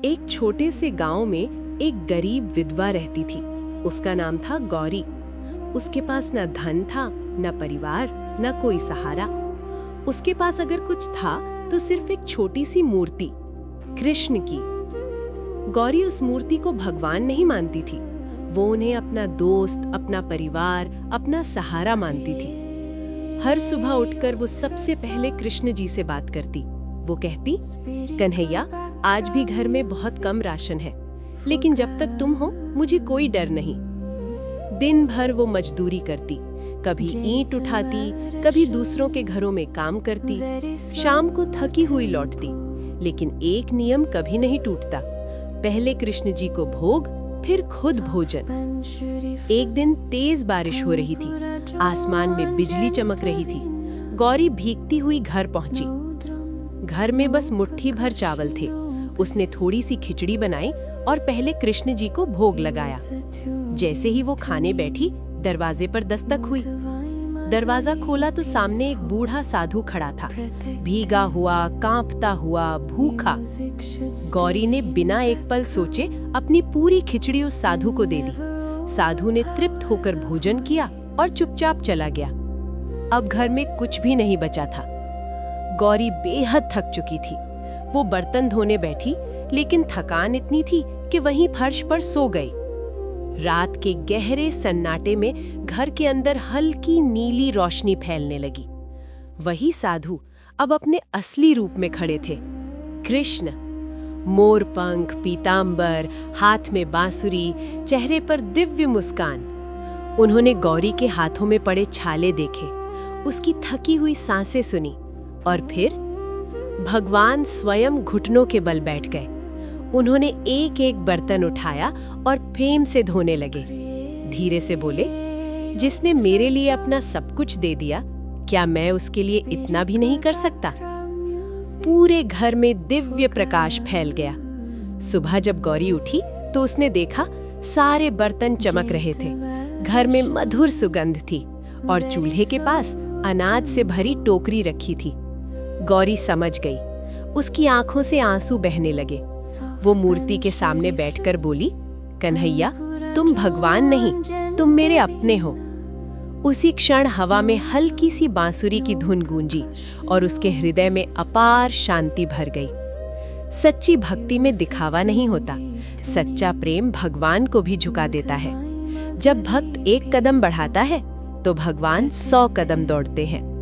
एक छोटे से गांव में एक गरीब विधवा रहती थी। उसका नाम था गौरी। उसके पास न धन था, न परिवार, न कोई सहारा। उसके पास अगर कुछ था तो सिर्फ एक छोटी सी मूर्ति, कृष्ण की। गौरी उस मूर्ति को भगवान नहीं मानती थी। वो उन्हें अपना दोस्त, अपना परिवार, अपना सहारा मानती थी। हर सुबह उठकर वो सबसे पहले कृष्ण जी से बात करती। वो कहती, कन्हैया, आज भी घर में बहुत कम राशन है, लेकिन जब तक तुम हो मुझे कोई डर नहीं। दिन भर वो मजदूरी करती, कभी ईंट उठाती, कभी दूसरों के घरों में काम करती। शाम को थकी हुई लौटती, लेकिन एक नियम कभी नहीं टूटता, पहले कृष्ण जी को भोग, फिर खुद भोजन। एक दिन तेज बारिश हो रही थी, आसमान में बिजली चमक रही थी। गौरी भीगती हुई घर पहुंची। घर में बस मुट्ठी भर चावल थे। उसने थोड़ी सी खिचड़ी बनाई और पहले कृष्ण जी को भोग लगाया। जैसे ही वो खाने बैठी, दरवाजे पर दस्तक हुई। दरवाजा खोला तो सामने एक बूढ़ा साधु खड़ा था, भीगा हुआ, कांपता हुआ, भूखा। गौरी ने बिना एक पल सोचे अपनी पूरी खिचड़ी उस साधु को दे दी। साधु ने तृप्त होकर भोजन किया और चुपचाप चला गया। अब घर में कुछ भी नहीं बचा था। गौरी बेहद थक चुकी थी। वो बर्तन धोने बैठी, लेकिन थकान इतनी थी कि वहीं फर्श पर सो गई। रात के गहरे सन्नाटे में घर के अंदर हल्की नीली रोशनी फैलने लगी। वही साधु अब अपने असली रूप में खड़े थे, कृष्ण। मोरपंख, पीतांबर, हाथ में बांसुरी, चेहरे पर दिव्य मुस्कान। उन्होंने गौरी के हाथों में पड़े छाले देखे, उसकी थकी हुई सांसें सुनी, और फिर भगवान स्वयं घुटनों के बल बैठ गए। उन्होंने एक एक बर्तन उठाया और प्रेम से धोने लगे। धीरे से बोले, जिसने मेरे लिए अपना सब कुछ दे दिया, क्या मैं उसके लिए इतना भी नहीं कर सकता? पूरे घर में दिव्य प्रकाश फैल गया। सुबह जब गौरी उठी तो उसने देखा सारे बर्तन चमक रहे थे। घर में मधुर सुगंध थी और चूल्हे के पास अनाज से भरी टोकरी रखी थी। गौरी समझ गई। उसकी आंखों से आंसू बहने लगे। वो मूर्ति के सामने बैठकर बोली, कन्हैया, तुम भगवान नहीं, तुम मेरे अपने हो। उसी क्षण हवा में हल्की सी बांसुरी की धुन गूंजी और उसके हृदय में अपार शांति भर गई। सच्ची भक्ति में दिखावा नहीं होता, सच्चा प्रेम भगवान को भी झुका देता है। जब भक्त एक कदम बढ़ाता है तो भगवान 100 कदम दौड़ते हैं।